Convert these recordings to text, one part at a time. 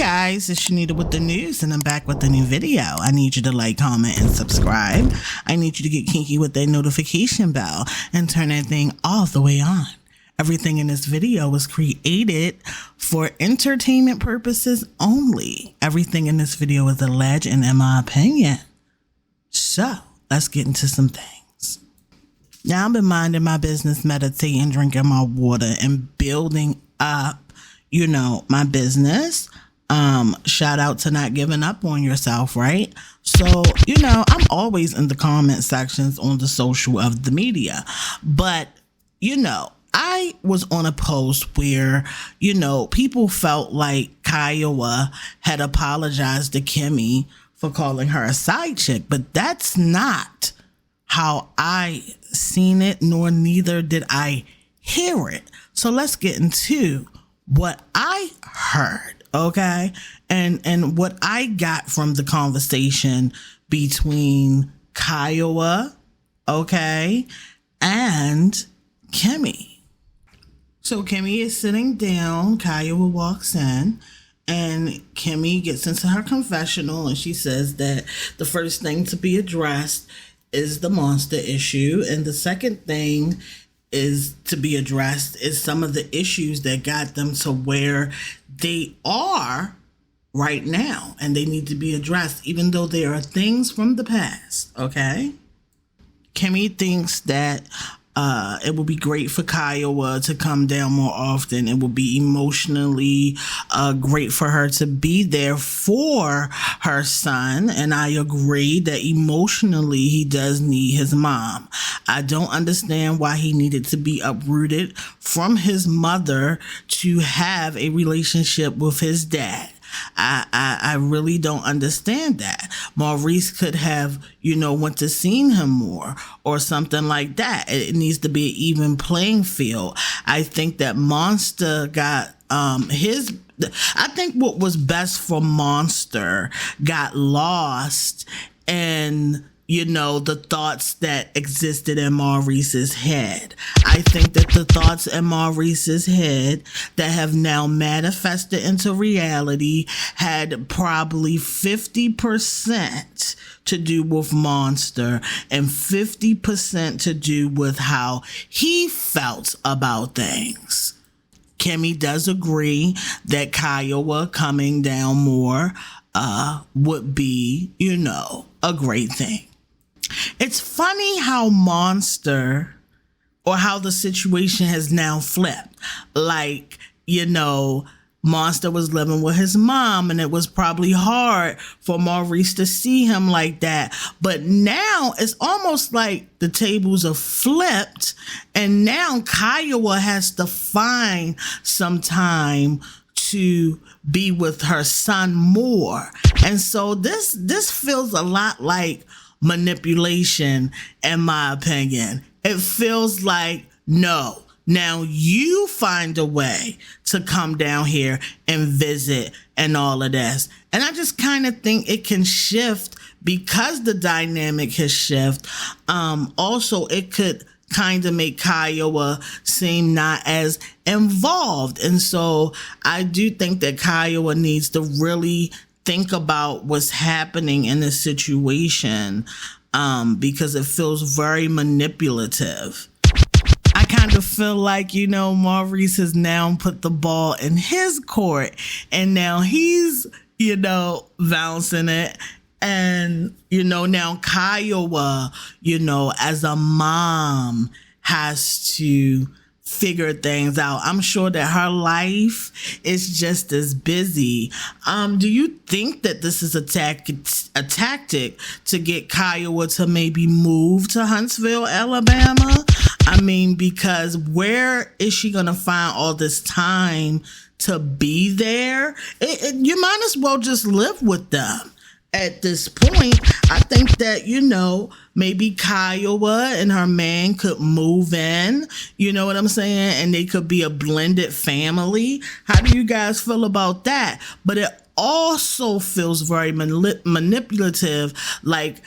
guys, it's Shenita with the news, and I'm back with a new video. I need you to like, comment, and subscribe. I need you to get kinky with that notification bell and turn that thing all the way on. Everything in this video was created for entertainment purposes only. Everything in this video is alleged and in my opinion. So, let's get into some things. Now, I've been minding my business, meditating, drinking my water, and building up my business. Shout out to not giving up on yourself, right? So, I'm always in the comment sections on the social of the media. But, I was on a post where, people felt like Kiuwha had apologized to Kimmy for calling her a side chick. But that's not how I seen it, nor neither did I hear it. So let's get into what I heard, okay? And what I got from the conversation between Kiuwha, okay, and Kimmy. So Kimmy is sitting down, Kiuwha walks in, and Kimmy gets into her confessional, and she says that the first thing to be addressed is the monster issue, and the second thing is to be addressed is some of the issues that got them to where they are right now, and they need to be addressed, even though there are things from the past, okay? Kimmy thinks that it would be great for Kiuwha to come down more often. It would be emotionally great for her to be there for her son. And I agree that emotionally he does need his mom. I don't understand why he needed to be uprooted from his mother to have a relationship with his dad. I really don't understand that. Maurice could have, went to see him more or something like that. It needs to be an even playing field. I think that Monster got I think what was best for Monster got lost in the thoughts that existed in Maurice's head. I think that the thoughts in Maurice's head that have now manifested into reality had probably 50% to do with Monster and 50% to do with how he felt about things. Kimmy does agree that Kiuwha coming down more would be, a great thing. It's funny how Monster, or how the situation has now flipped. Like, Monster was living with his mom, and it was probably hard for Maurice to see him like that. But now it's almost like the tables are flipped, and now Kiuwha has to find some time to be with her son more. And so this feels a lot like manipulation, in my opinion. It feels like, no, now you find a way to come down here and visit and all of this. And I just kind of think it can shift because the dynamic has shifted. Also, it could kind of make Kiuwha seem not as involved. And so I do think that Kiuwha needs to really think about what's happening in this situation, because it feels very manipulative. I kind of feel like, Maurice has now put the ball in his court, and now he's, bouncing it. And, now Kiuwha, as a mom has to figure things out. I'm sure that her life is just as busy. Do you think that this is a tactic to get Kiuwha to maybe move to Huntsville, Alabama? I mean, because where is she going to find all this time to be there? You might as well just live with them. At this point, I think that, maybe Kiuwha and her man could move in, you know what I'm saying? And they could be a blended family. How do you guys feel about that? But it also feels very manipulative, like,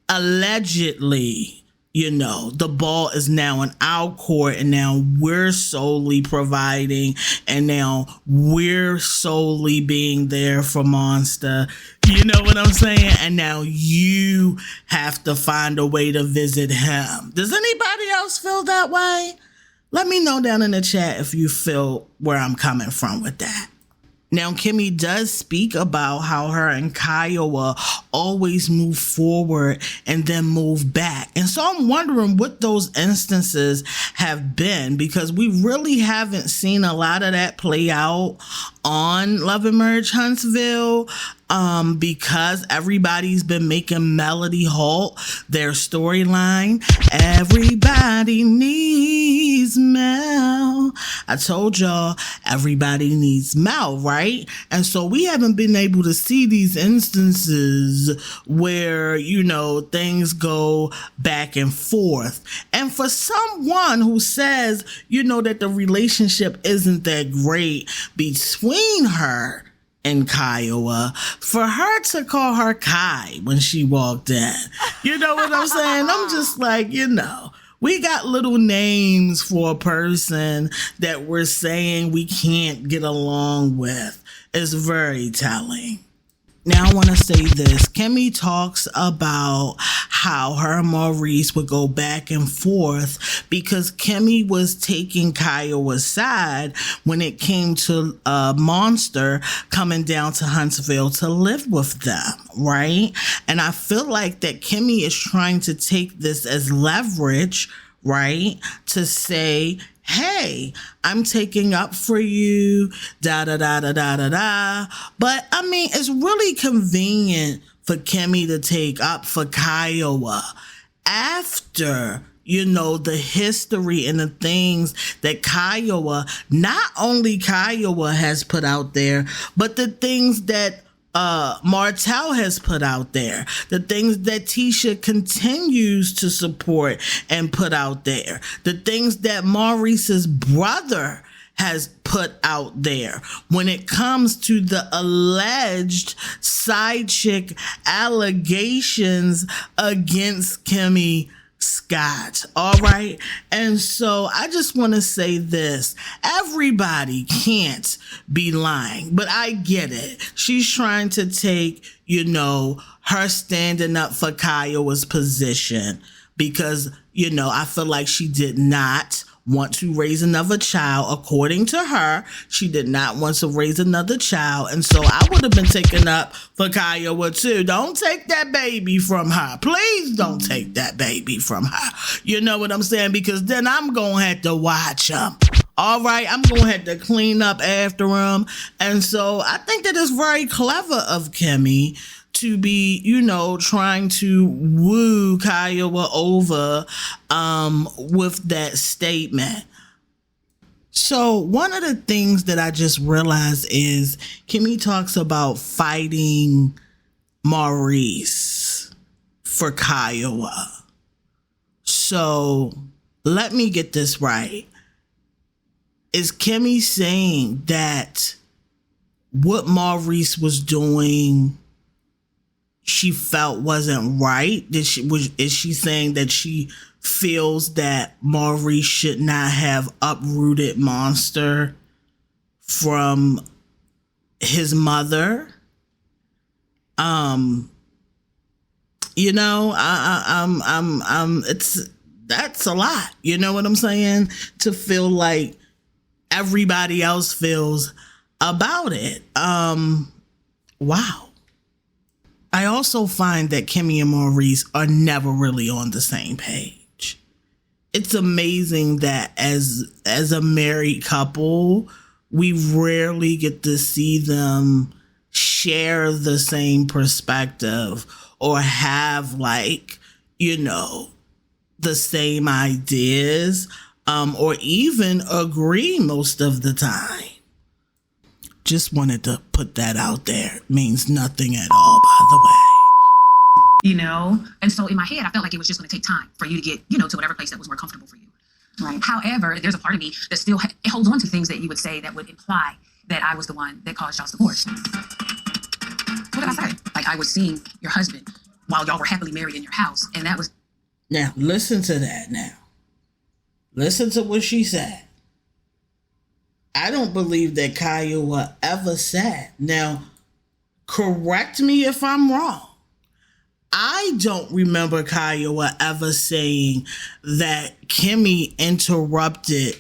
allegedly the ball is now in our court, and now we're solely providing, and now we're solely being there for Monster. You know what I'm saying? And now you have to find a way to visit him. Does anybody else feel that way? Let me know down in the chat if you feel where I'm coming from with that. Now, Kimmy does speak about how her and Kiuwha always move forward and then move back. And so I'm wondering what those instances have been, because we really haven't seen a lot of that play out on Love and Merge Huntsville, because everybody's been making MELODYHOLT their storyline. Everybody needs Mel. I told y'all everybody needs Mel, right? And so we haven't been able to see these instances where, things go back and forth. And for someone who says, that the relationship isn't that great between her and Kiuwha, for her to call her Kai when she walked in, you know what I'm saying? I'm just like, we got little names for a person that we're saying we can't get along with. It's very telling. Now I want to say this. Kimmy talks about how her and Maurice would go back and forth because Kimmy was taking Kiuwha's side when it came to Monster coming down to Huntsville to live with them, right? And I feel like that Kimmy is trying to take this as leverage, right? To say, hey, I'm taking up for you, da da da da da da da. But I mean, it's really convenient for Kimmy to take up for Kiuwha after, the history and the things that Kiuwha, not only Kiuwha has put out there, but the things that Martell has put out there, the things that Tisha continues to support and put out there, the things that Maurice's brother has put out there when it comes to the alleged Sidechick allegations against Kimmy Scott. All right. And so I just want to say this. Everybody can't be lying, but I get it. She's trying to take, her standing up for Kiuwha's position because, I feel like she did not want to raise another child. According to her, she did not want to raise another child. And so I would have been taken up for Kiuwha too. Don't take that baby from her. Please don't take that baby from her. You know what I'm saying? Because then I'm going to have to watch him. All right, I'm going to have to clean up after him. And so I think that it's very clever of Kimmy to be, trying to woo Kiuwha over with that statement. So one of the things that I just realized is Kimmy talks about fighting Maurice for Kiuwha. So let me get this right. Is Kimmy saying that what Maurice was doing she felt wasn't right? Is she saying that she feels that Maurice should not have uprooted Monster from his mother? That's a lot. You know what I'm saying? To feel like everybody else feels about it. Wow. I also find that Kimmy and Maurice are never really on the same page. It's amazing that as a married couple, we rarely get to see them share the same perspective or have the same ideas, or even agree most of the time. Just wanted to put that out there. It means nothing at all, by the way. And so in my head, I felt like it was just going to take time for you to get, to whatever place that was more comfortable for you. Right. However, there's a part of me that still it holds on to things that you would say that would imply that I was the one that caused y'all's divorce. What did I say? Like I was seeing your husband while y'all were happily married in your house, and that was Now, listen to that now. Listen to what she said. I don't believe that Kiuwha ever said. Now, correct me if I'm wrong. I don't remember Kiuwha ever saying that Kimmy interrupted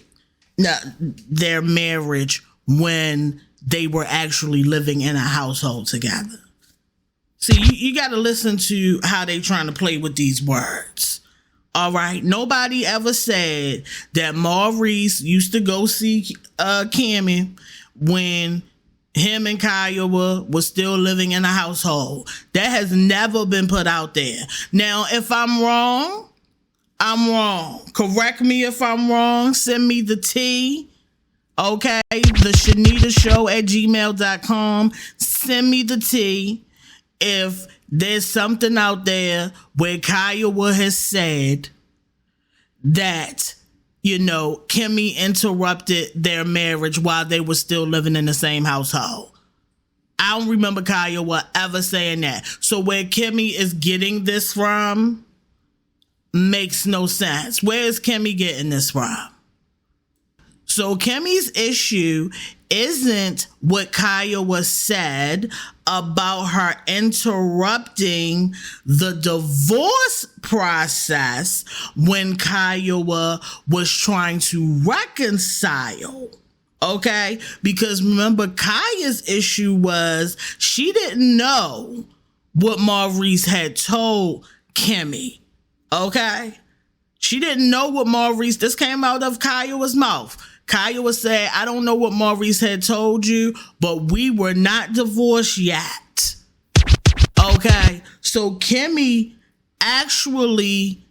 their marriage when they were actually living in a household together. See, you got to listen to how they trying to play with these words. All right. Nobody ever said that Maurice used to go see Kimmy when him and Kiuwha was still living in a household. That has never been put out there. Now, if I'm wrong, I'm wrong. Correct me if I'm wrong. Send me the tea. Okay. The ShenitaShow@gmail.com. Send me the tea. If there's something out there where Kiuwha has said that, Kimmy interrupted their marriage while they were still living in the same household. I don't remember Kiuwha ever saying that. So where Kimmy is getting this from makes no sense. Where is Kimmy getting this from? So Kimmy's issue isn't what Kiuwha said about her interrupting the divorce process when Kiuwha was trying to reconcile. Okay? Because remember, Kaya's issue was she didn't know what Maurice had told Kimmy. Okay? She didn't know what Maurice, this came out of Kiuwha's mouth. Kiuwha said, I don't know what Maurice had told you, but we were not divorced yet. Okay. So Kimmy actually,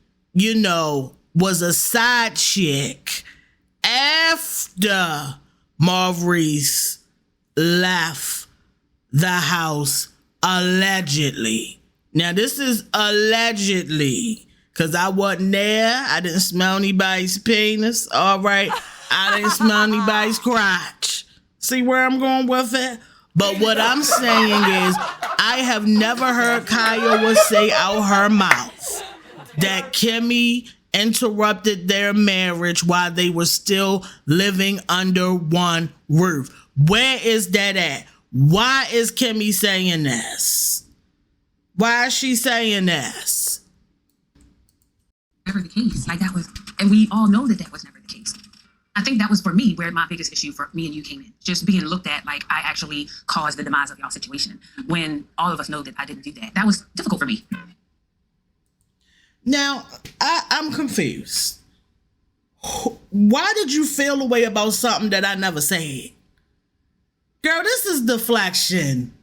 was a side chick after Maurice left the house allegedly. Now, this is allegedly because I wasn't there. I didn't smell anybody's penis. All right. I didn't smell anybody's crotch. See where I'm going with it? But what I'm saying is I have never heard Kiuwha say out her mouth that Kimmy interrupted their marriage while they were still living under one roof. Where is that at? Why is Kimmy saying this? Why is she saying this? Never the case. Like that was, and we all know that was never the case. I think that was for me where my biggest issue for me and you came in. Just being looked at like I actually caused the demise of y'all situation when all of us know that I didn't do that. That was difficult for me. Now, I'm confused. Why did you feel the way about something that I never said? Girl, this is deflection.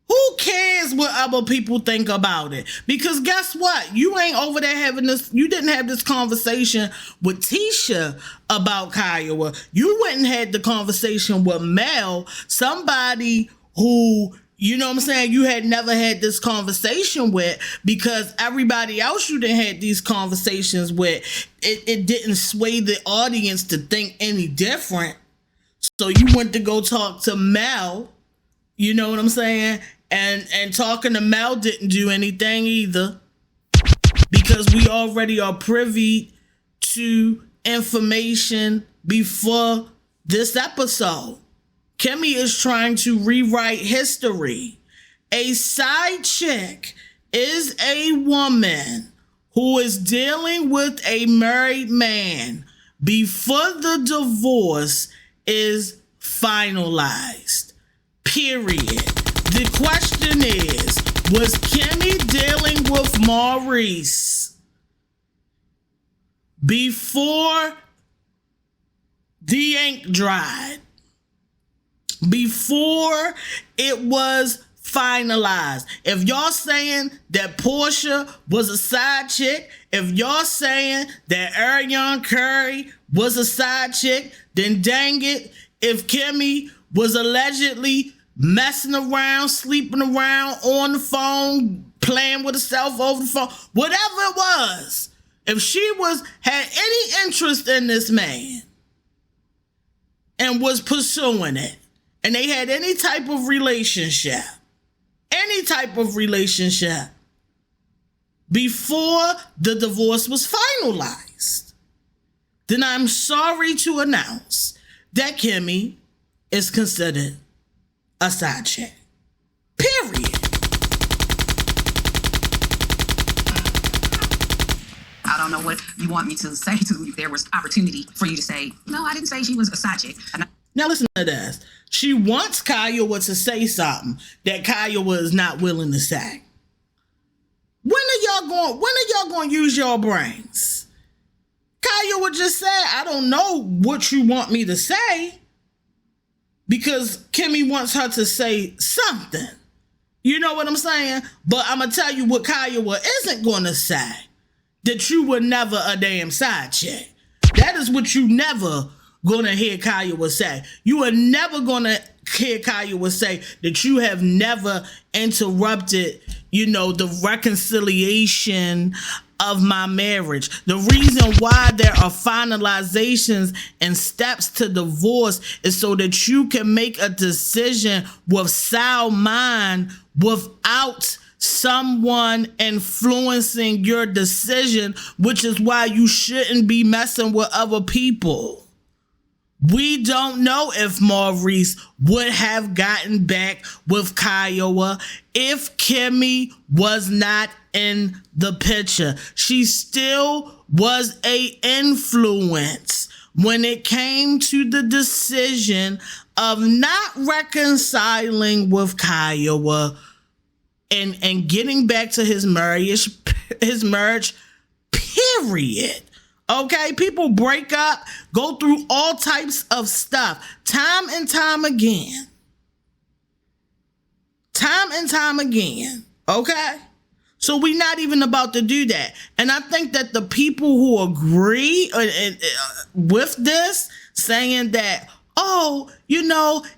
Who cares what other people think about it? Because guess what? You ain't over there having this. You didn't have this conversation with Tisha about Kiuwha. You went and had the conversation with Mel, somebody who, you know what I'm saying, you had never had this conversation with because everybody else you done had these conversations with, it didn't sway the audience to think any different. So you went to go talk to Mel, you know what I'm saying? And talking to Mel didn't do anything either because we already are privy to information before this episode. Kimmy is trying to rewrite history. A side chick is a woman who is dealing with a married man before the divorce is finalized. Period. The question is, was Kimmy dealing with Maurice before the ink dried? Before it was finalized? If y'all saying that Portia was a side chick, if y'all saying that Ariana Curry was a side chick, then dang it, if Kimmy was allegedly messing around, sleeping around on the phone, playing with herself over the phone, whatever it was, if she had any interest in this man and was pursuing it, and they had any type of relationship, before the divorce was finalized, then I'm sorry to announce that Kimmy is considered a side chick. Period. I don't know what you want me to say to if there was opportunity for you to say, no, I didn't say she was a side chick. Now listen to this. She wants Kiuwha to say something that Kiuwha is not willing to say. When are y'all going to use your brains? Kiuwha just said, I don't know what you want me to say, because Kimmy wants her to say something. You know what I'm saying? But I'm going to tell you what Kiuwha isn't going to say. That you were never a damn side chick. That is what you never going to hear Kiuwha say. You are never going to hear Kiuwha say that you have never interrupted, the reconciliation of my marriage. The reason why there are finalizations and steps to divorce is so that you can make a decision with sound mind without someone influencing your decision, which is why you shouldn't be messing with other people. We don't know if Maurice would have gotten back with Kiuwha if Kimmy was not in the picture. She still was an influence when it came to the decision of not reconciling with Kiuwha and getting back to his marriage, period. Okay, people break up, go through all types of stuff, time and time again. Okay? So we're not even about to do that. And I think that the people who agree with this, saying that,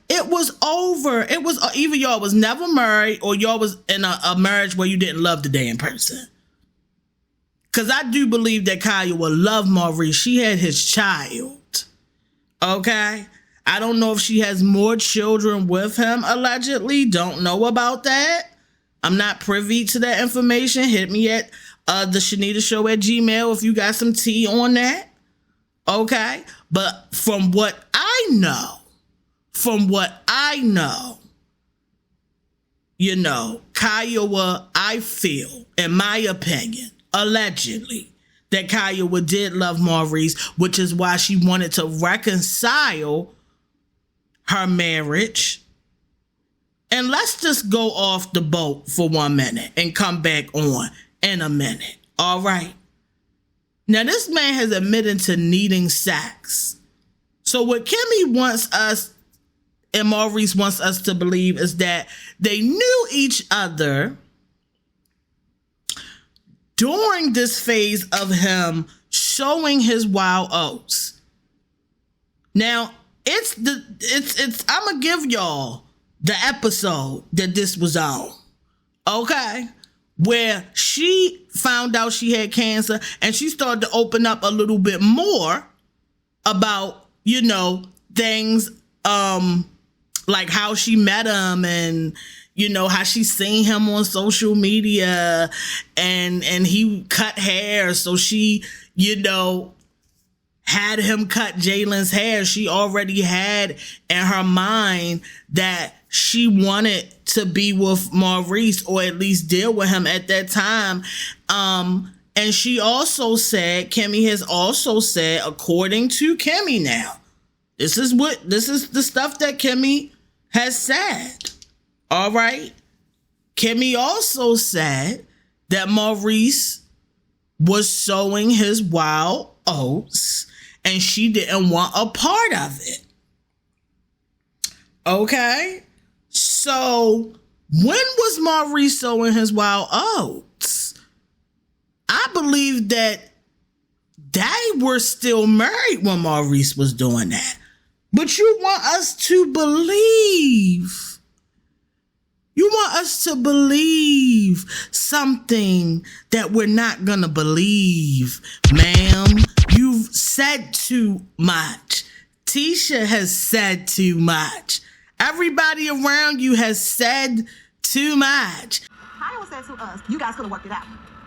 it was over. It was either y'all was never married or y'all was in a marriage where you didn't love the damn person. Because I do believe that Kiuwha loved Maurice. She had his child. Okay? I don't know if she has more children with him, allegedly. Don't know about that. I'm not privy to that information. Hit me at the Shenita Show at Gmail if you got some tea on that. Okay? But from what I know, Kiuwha, I feel, in my opinion, allegedly, that Kiuwha did love Maurice, which is why she wanted to reconcile her marriage. And let's just go off the boat for 1 minute and come back on in a minute. All right. Now, this man has admitted to needing sex. So what Kimmy wants us and Maurice wants us to believe is that they knew each other during this phase of him showing his wild oats. Now, I'm gonna give y'all the episode that this was on, okay? Where she found out she had cancer and she started to open up a little bit more about, things, like how she met him and, how she seen him on social media and he cut hair. So she, had him cut Jalen's hair. She already had in her mind that she wanted to be with Maurice or at least deal with him at that time. And she also said, Kimmy has also said, according to Kimmy now, this is the stuff that Kimmy has said. All right. Kimmy also said that Maurice was sowing his wild oats and she didn't want a part of it. Okay. So when was Maurice sowing his wild oats? I believe that they were still married when Maurice was doing that. But you want us to believe. You want us to believe something that we're not gonna believe. Ma'am, you've said too much. Tisha has said too much. Everybody around you has said too much. Kyle said to us, you guys could have worked it out.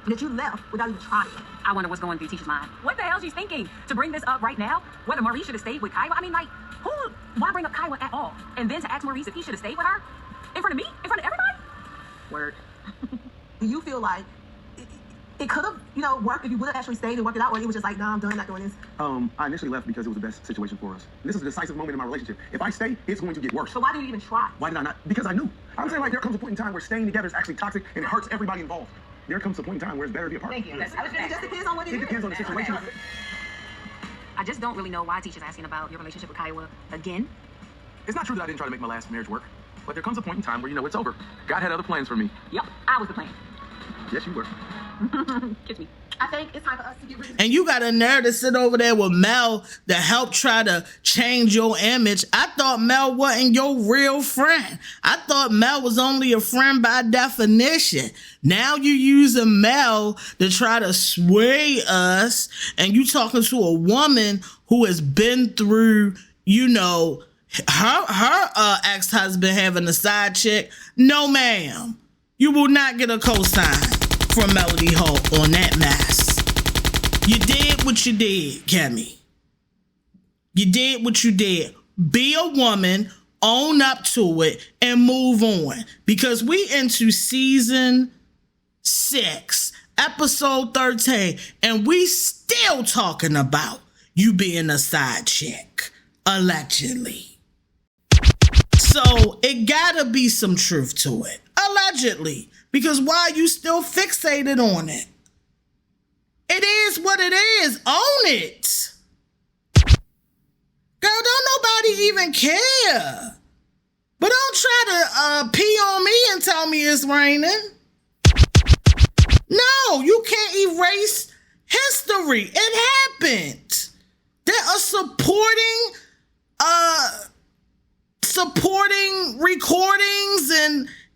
that you left without even trying. I wonder what's going through Tisha's mind. What the hell she's thinking to bring this up right now? Whether Maurice should have stayed with Kiuwha? I mean, like, why bring up Kiuwha at all? And then to ask Maurice if he should have stayed with her? In front of me? In front of everybody? Word. Do you feel like it could have, worked if you would have actually stayed and worked it out, or it was just like, nah, I'm done, not doing this? I initially left because it was the best situation for us. This is a decisive moment in my relationship. If I stay, it's going to get worse. So why did you even try? Why did I not? Because I knew. I'm saying, like, there comes a point in time where staying together is actually toxic and it hurts everybody involved. There comes a point in time where it's better to be apart. Thank you. It just depends on what it is. It depends on the situation. I just don't really know why Tisha's asking about your relationship with Kiuwha again. It's not true that I didn't try to make my last marriage work, but there comes a point in time where you know it's over. God had other plans for me. Yep, I was the plan. Yes, you were. Kiss me. I think it's time for us to get rid of And you got a nerve to sit over there with Mel to help try to change your image. I thought Mel wasn't your real friend. I thought Mel was only a friend by definition. Now you using Mel to try to sway us, and you talking to a woman who has been through, her ex-husband having a side chick. No, ma'am. You will not get a cosign from MELODYHOLT on that mess. You did what you did, Kimmy. You did what you did. Be a woman, own up to it, and move on. Because we into season 6, episode 13, and we still talking about you being a side chick, allegedly. So it gotta be some truth to it. Allegedly. Because why are you still fixated on it? It is what it is. Own it. Girl, don't nobody even care. But don't try to pee on me and tell me it's raining. No, you can't erase history. It happened. There are supporting recordings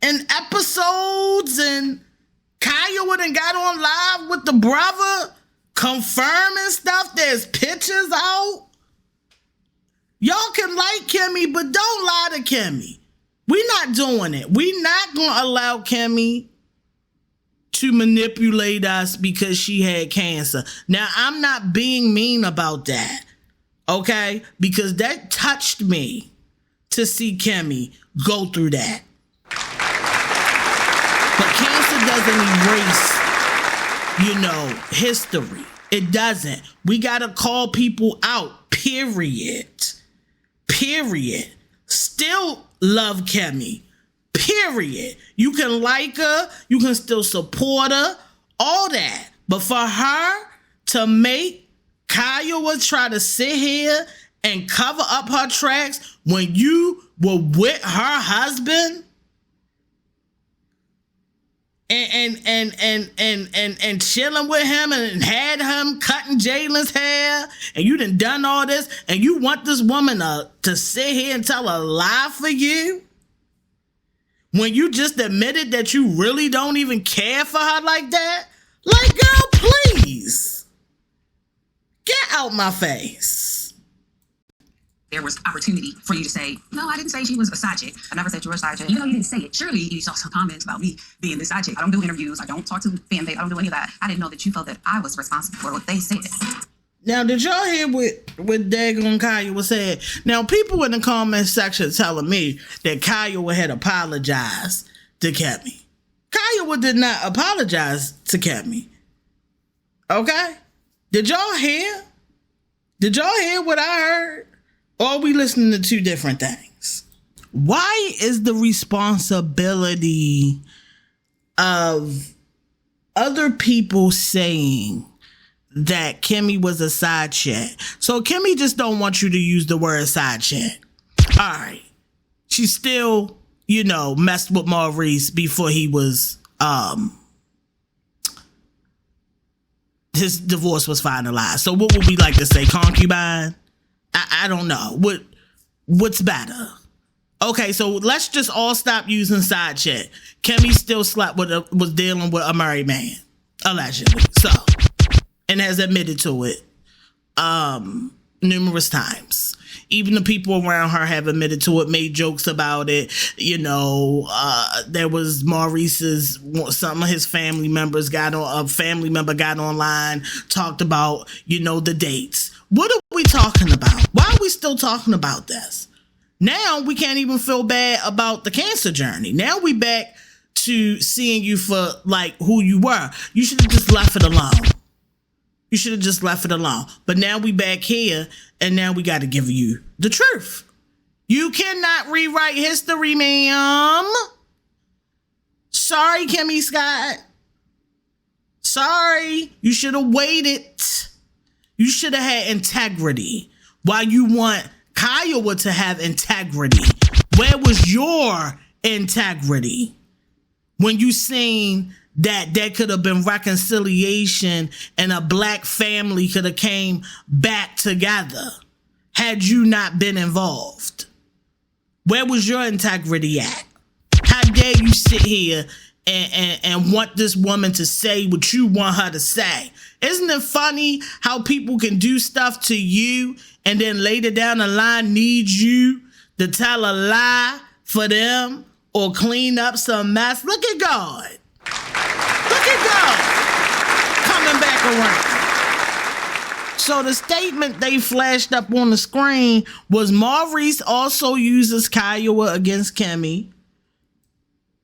and episodes, and Kiuwha done got on live with the brother confirming stuff. There's pictures out. Y'all can like Kimmy, but don't lie to Kimmy. We're not doing it. We're not going to allow Kimmy to manipulate us because she had cancer. Now, I'm not being mean about that, okay? Because that touched me to see Kimmy go through that. But cancer doesn't erase, history. It doesn't. We got to call people out, period. Period. Still love Kimmy. Period. You can like her. You can still support her. All that. But for her to make Kiuwha try to sit here and cover up her tracks when you were with her husband and chilling with him and had him cutting Jalen's hair, and you done all this, and you want this woman to sit here and tell a lie for you when you just admitted that you really don't even care for her like that? Like, girl, please get out my face. There was opportunity for you to say, no, I didn't say she was a side chick. I never said you were a side chick. You didn't say it. Surely you saw some comments about me being the side chick. I don't do interviews. I don't talk to fan base. I don't do any of that. I didn't know that you felt that I was responsible for what they said. Now, did y'all hear what Dagon Kiuwha said? Now, people in the comment section telling me that Kiuwha had apologized to Kimmy. Kiuwha did not apologize to Kimmy. Okay? Did y'all hear? Did y'all hear what I heard? Or are we listening to two different things? Why is the responsibility of other people saying that Kimmy was a side chick? So Kimmy just don't want you to use the word side chick. All right. She still, messed with Maurice before he was, his divorce was finalized. So what would we like to say? Concubine? I don't know. What's better? Okay, so let's just all stop using side chick. Kimmy still slept was dealing with a married man, allegedly. So, and has admitted to it. numerous times. Even the people around her have admitted to it, made jokes about it. You know, there was Maurice's, some of his family members got on, a family member got online, talked about, you know, the dates. What are we talking about? Why are we still talking about this? Now we can't even feel bad about the cancer journey. Now we back to seeing you for like who you were. You should have just left it alone. You should have just left it alone. But now we back here, and now we got to give you the truth. You cannot rewrite history, ma'am. Sorry, Kimmy Scott. Sorry. You should have waited. You should have had integrity. While you want Kiuwha to have integrity, where was your integrity when you seen that there could have been reconciliation and a black family could have came back together had you not been involved? Where was your integrity at? How dare you sit here and want this woman to say what you want her to say? Isn't it funny how people can do stuff to you and then later down the line need you to tell a lie for them or clean up some mess? Look at God. Look at God coming back around. So the statement they flashed up on the screen was Maurice also uses Kiuwha against Kimmy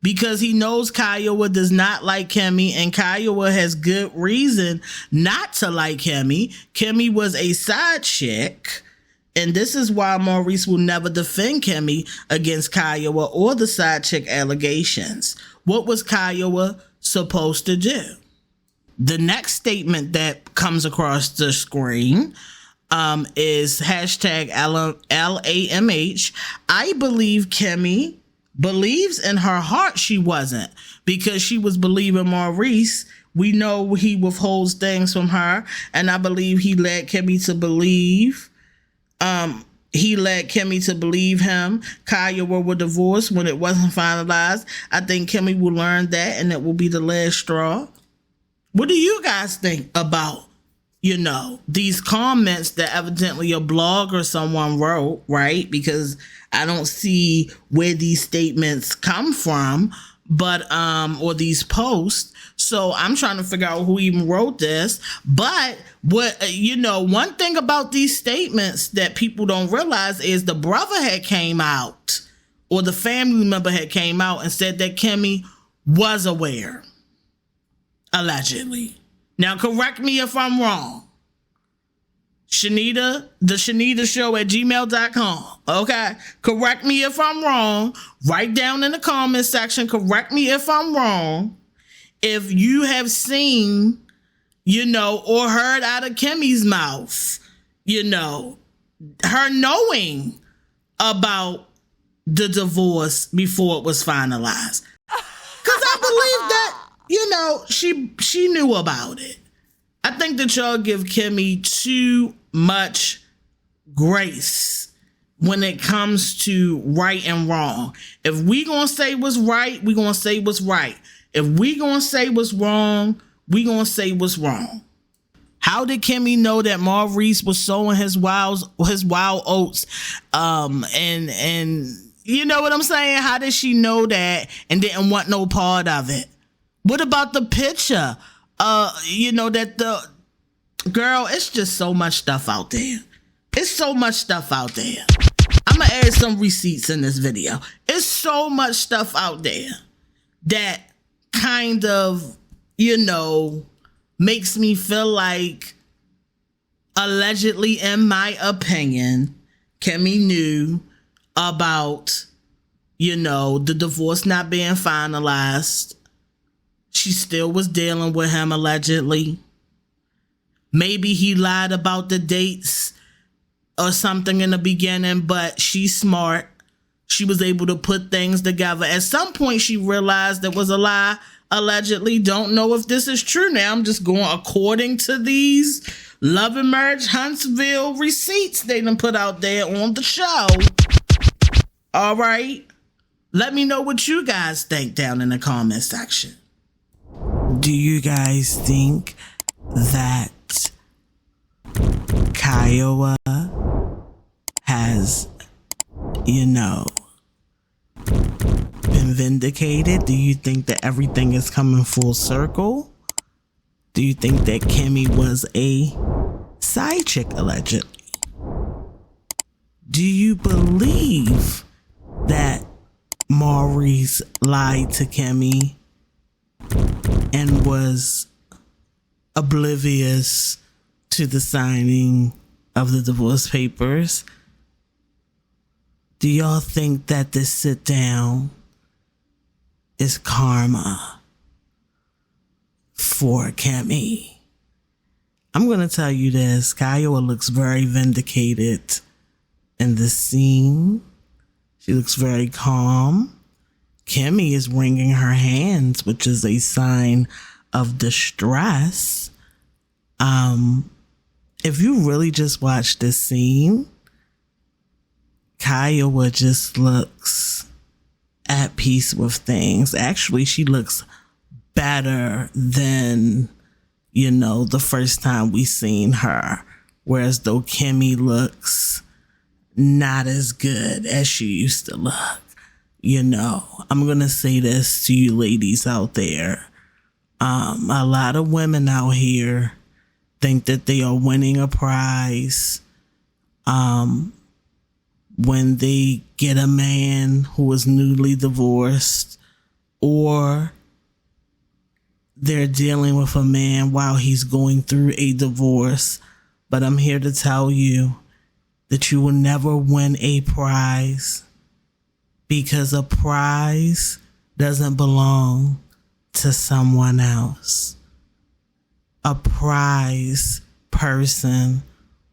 because he knows Kiuwha does not like Kimmy, and Kiuwha has good reason not to like Kimmy. Kimmy was a side chick, and this is why Maurice will never defend Kimmy against Kiuwha or the side chick allegations. What was Kiuwha supposed to do? The next statement that comes across the screen is hashtag LAMH. I believe Kimmy believes in her heart she wasn't, because she was believing Maurice. We know he withholds things from her, and I believe he led Kimmy to believe him. Kiuwha were divorced when it wasn't finalized. I think Kimmy will learn that, and it will be the last straw. What do you guys think about, you know, these comments that evidently a blog or someone wrote, right? Because I don't see where these statements come from, but or these posts. So I'm trying to figure out who even wrote this. But what, you know, one thing about these statements that people don't realize is the brother had came out, or the family member had came out and said that Kimmy was aware, allegedly. Now, correct me if I'm wrong. Shenita, the Shenita show at gmail.com. Okay. Correct me if I'm wrong. Write down in the comment section. Correct me if I'm wrong. If you have seen, you know, or heard out of Kimmy's mouth, you know, her knowing about the divorce before it was finalized. Because I believe that, you know, she knew about it. I think that y'all give Kimmy too much grace when it comes to right and wrong. If we gonna say what's right, we gonna say what's right. If we gonna say what's wrong, we gonna say what's wrong. How did Kimmy know that Maurice was sowing his wild oats? And you know what I'm saying? How did she know that and didn't want no part of it? What about the picture? You know, that the girl, it's just so much stuff out there. It's so much stuff out there. I'm gonna add some receipts in this video. It's so much stuff out there that kind of, you know, makes me feel like, allegedly, in my opinion, Kimmy knew about, you know, the divorce not being finalized. She still was dealing with him, allegedly. Maybe he lied about the dates or something in the beginning, but she's smart. She was able to put things together. At some point, she realized there was a lie, allegedly. Don't know if this is true now. I'm just going according to these Love and Marriage Huntsville receipts they done put out there on the show. All right. Let me know what you guys think down in the comment section. Do you guys think that Kiuwha you know, been vindicated? Do you think that everything is coming full circle? Do you think that Kimmy was a side chick allegedly? Do you believe that Maurice lied to Kimmy and was oblivious to the signing of the divorce papers? Do y'all think that this sit down is karma for Kimmy? I'm going to tell you this. Kiuwha looks very vindicated in this scene. She looks very calm. Kimmy is wringing her hands, which is a sign of distress. If you really just watch this scene, Kiuwha just looks at peace with things. Actually, she looks better than, you know, the first time we seen her. Whereas though Kimmy looks not as good as she used to look. You know, I'm going to say this to you ladies out there. A lot of women out here think that they are winning a prize when they get a man who is newly divorced, or they're dealing with a man while he's going through a divorce. But I'm here to tell you that you will never win a prize, because a prize doesn't belong to someone else. A prize person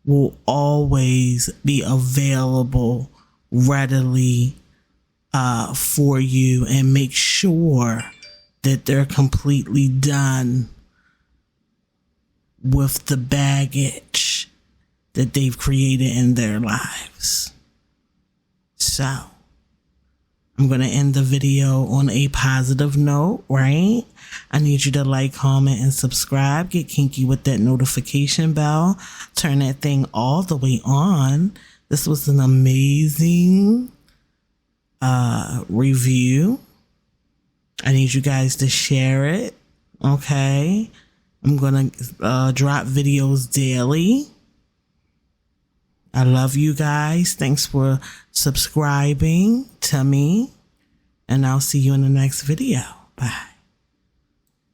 will always be available readily for you, and make sure that they're completely done with the baggage that they've created in their lives. So, I'm going to end the video on a positive note, right? I need you to like, comment, and subscribe. Get kinky with that notification bell. Turn that thing all the way on. This was an amazing review. I need you guys to share it, okay? I'm going to drop videos daily. I love you guys. Thanks for subscribing to me. And I'll see you in the next video. Bye.